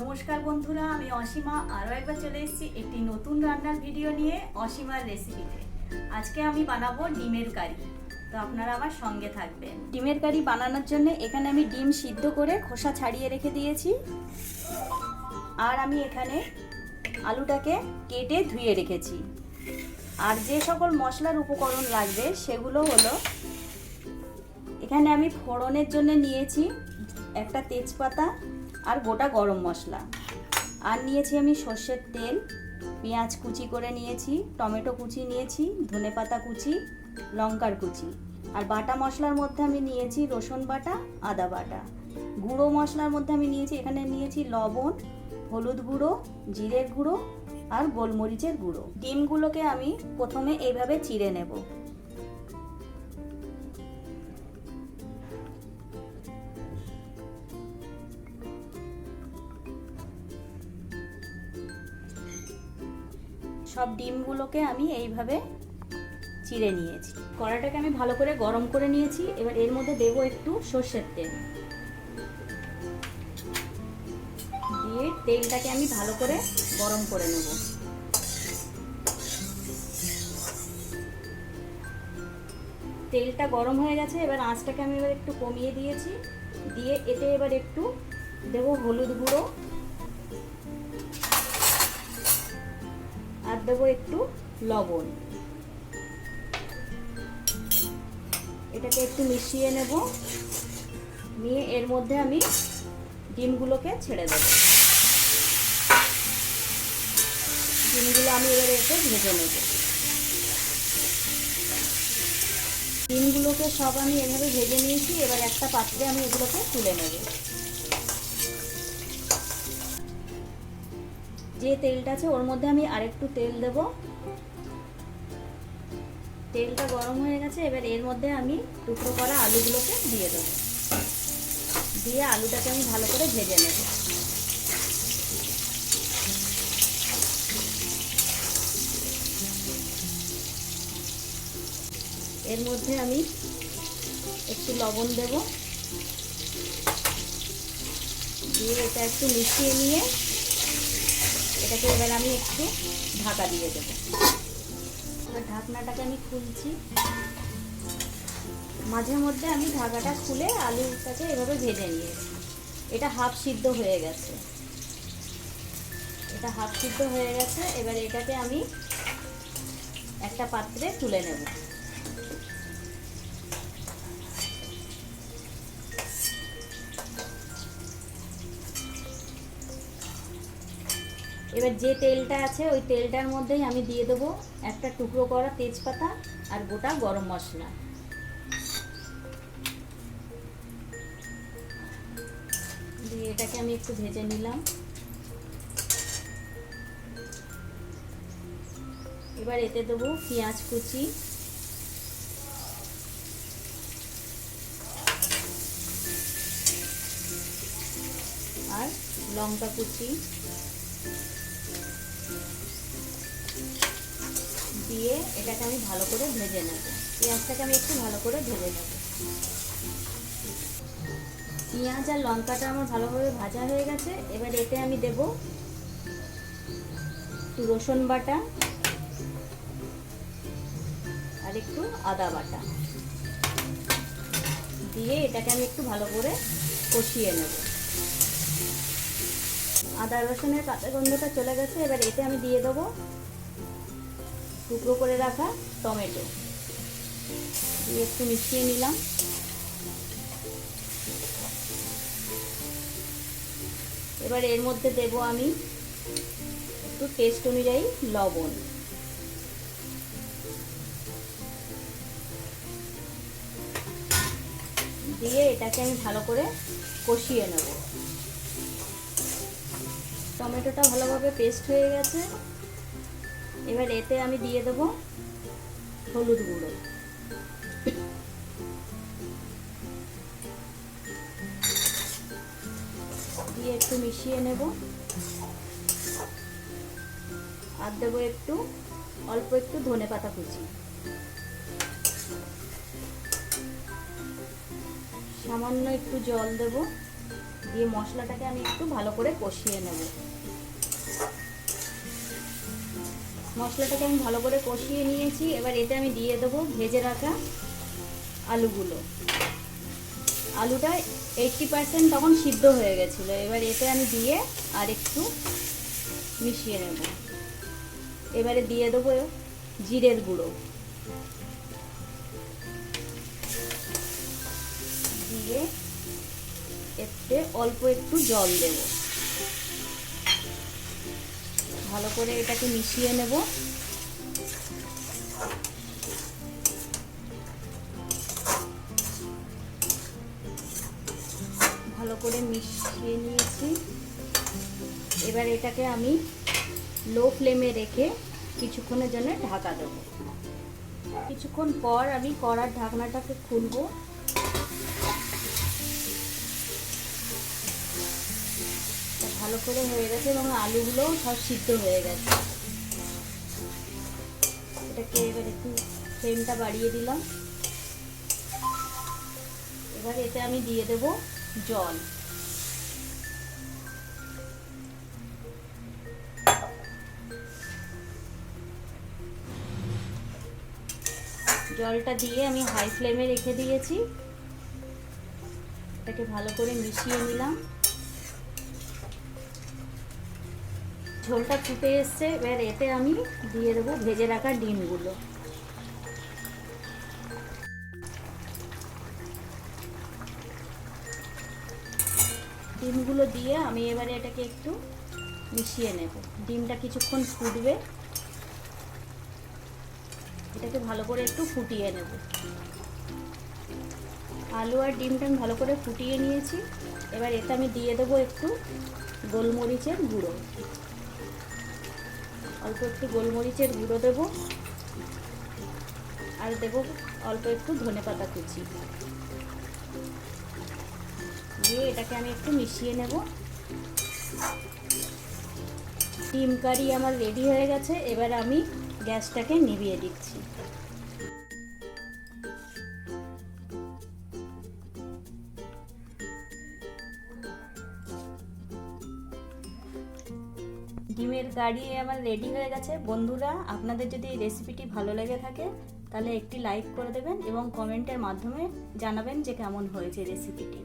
নমস্কার বন্ধুরা, আমি অসীমা আরও একবার চলে এসেছি একটি নতুন রান্নার ভিডিও নিয়ে অসীমার রেসিপিতে। আজকে আমি বানাবো ডিমের কারি, তো আপনারা আমার সঙ্গে থাকবেন। ডিমের কারি বানানোর জন্য এখানে আমি ডিম সিদ্ধ করে খোসা ছাড়িয়ে রেখে দিয়েছি, আর আমি এখানে আলুটাকে কেটে ধুয়ে রেখেছি। আর যে সকল মশলার উপকরণ লাগবে সেগুলো হলো, এখানে আমি ফোড়নের জন্য নিয়েছি একটা তেজপাতা আর গোটা গরম মশলা, আর নিয়েছি আমি সর্ষের তেল, পেঁয়াজ কুচি করে নিয়েছি, টমেটো কুচি নিয়েছি, ধনেপাতা কুচি, লঙ্কার কুচি। আর বাটা মশলার মধ্যে আমি নিয়েছি রসুন বাটা, আদা বাটা। গুঁড়ো মশলার মধ্যে আমি এখানে নিয়েছি লবণ, হলুদ গুঁড়ো, জিরের গুঁড়ো আর গোলমরিচের গুঁড়ো। ডিমগুলোকে আমি প্রথমে এইভাবে চিড়ে নেব। সব ডিমগুলোকে আমি এইভাবে চিড়ে নিয়েছি। কড়াইটাকে আমি ভালো করে গরম করে নিয়েছি। এবার এর মধ্যে দেবো একটু সর্ষের তেল, দিয়ে তেলটাকে আমি ভালো করে গরম করে নেব। তেলটা গরম হয়ে গেছে, এবার আঁচটাকে আমি এবার একটু কমিয়ে দিয়েছি। দিয়ে এতে এবার একটু দেবো হলুদ গুঁড়ো, আর দেবো একটু লবণ। এটাকে একটু মিশিয়ে নেব, নিয়ে এর মধ্যে আমি ডিমগুলোকে ছেড়ে দেব। ডিমগুলো আমি এবার এতে ভেজে নেব। ডিমগুলোকে সব আমি এভাবে ভেজে নিয়েছি। এবার একটা পাত্রে আমি এগুলোকে তুলে নেব। যে তেলটা আছে ওর মধ্যে আমি আরেকটু তেল দেব। তেলটা গরম হয়ে গেছে, এবার এর মধ্যে আমি টুকরো করা আলুগুলোকে দিয়ে দেবো। দিয়ে আলুটাকে আমি ভালো করে ভেজে নেব। এর মধ্যে আমি একটু লবণ দেব, দিয়ে এটা একটু মিশিয়ে নিয়ে এটাকে এবার আমি একটু ঢাকা দিয়ে দেবো। এবার ঢাকনাটাকে আমি খুলছি। মাঝে মধ্যে আমি ঢাকাটা খুলে আলুটাকে এভাবে ভেজে নিয়েছি। এটা হাফ সিদ্ধ হয়ে গেছে। এবার এটাকে আমি একটা পাত্রে তুলে নেব। এবার যে তেলটা আছে ওই তেলটার মধ্যেই আমি দিয়ে দেবো একটা টুকরো করা তেজপাতা আর গোটা গরম মশলা। দিয়ে এটাকে আমি একটু ভেজে নিলাম। এবার এতে দেবো পেঁয়াজ কুচি, আর লঙ্কা কুচি, দিয়ে এটাকে আমি ভালো করে ভেজে নেব। পেঁয়াজটাকে আমি একটু ভালো করে ভেজে নেব। পেঁয়াজ আর লঙ্কাটা আমার ভালোভাবে ভাজা হয়ে গেছে। এবার এতে আমি দেব একটু রসুন বাটা আর একটু আদা বাটা, দিয়ে এটাকে আমি একটু ভালো করে কষিয়ে নেব। আদা রসুনের কাঁচা গন্ধটা চলে গেছে। এবার এতে আমি দিয়ে দেবো টুকরো করে রাখা টমেটো, দিয়ে একটু মিশিয়ে নিলাম। এবার এর মধ্যে দেব আমি একটু টেস্ট অনুযায়ী লবণ, দিয়ে এটাকে আমি ভালো করে কষিয়ে নেব। টমেটোটা ভালোভাবে পেস্ট হয়ে গেছে। এবার এতে আমি দিয়ে দেব হলুদ গুঁড়ো, দিয়ে একটু মিশিয়ে নেব। আর দেবো অল্প একটু ধনেপাতা কুচি, সামান্য একটু জল দেব, দিয়ে মশলাটাকে আমি একটু ভালো করে কষিয়ে নেব। মশলাটাকে আমি ভালো করে কষিয়ে নিয়েছি। এবার এতে আমি দিয়ে দেবো ভেজে রাখা আলুগুলো। আলুটা 80% তখন সিদ্ধ হয়ে গেছিলো। এবার এতে আমি দিয়ে আর একটু মিশিয়ে নেব। এবারে দিয়ে দেবো জিরের গুঁড়ো, দিয়ে এতে অল্প একটু জল দেব। ভালো করে এটাকে মিশিয়ে নেব। ভালো করে মিশিয়ে নিয়েছি। এবার এটাকে আমি লো ফ্লেমে রেখে কিছুক্ষণের জন্য ঢাকা দেবো। কিছুক্ষণ পর আমি কড়ার ঢাকনাটাকে খুলবো। ভালো করে হয়ে গেছে এবং আলুগুলোও সব সিদ্ধ হয়ে গেছে। এটাকে এবার একটু ফ্লেমটা বাড়িয়ে দিলাম। এবার এতে আমি দিয়ে দেব জল। জলটা দিয়ে আমি হাই ফ্লেমে রেখে দিয়েছি। এটাকে ভালো করে মিশিয়ে নিলাম। ঝোলটা ফুটে এসছে। এবার এতে আমি দিয়ে দেবো ভেজে রাখা ডিমগুলো। ডিমগুলো দিয়ে আমি এবারে এটাকে একটু মিশিয়ে নেব। ডিমটা কিছুক্ষণ ফুটবে। এটাকে ভালো করে একটু ফুটিয়ে নেব। আলু আর ডিমটা আমি ভালো করে ফুটিয়ে নিয়েছি। এবার এতে আমি দিয়ে দেবো একটু গোলমরিচের গুঁড়ো। অল্প একটু গোলমরিচের গুঁড়ো দেবো আর দেবো অল্প একটু ধনেপাতা কুচি। দিয়ে এটাকে আমি একটু মিশিয়ে নেব। ডিম কারি আমার রেডি হয়ে গেছে। এবার আমি গ্যাসটাকে নিভিয়ে দিচ্ছি। ডিমের কারি আমার রেডি হয়ে গেছে। বন্ধুরা, আপনাদের যদি এই রেসিপিটি ভালো লেগে থাকে তাহলে একটি লাইক করে দেবেন এবং কমেন্টের মাধ্যমে জানাবেন যে কেমন হয়েছে রেসিপিটি।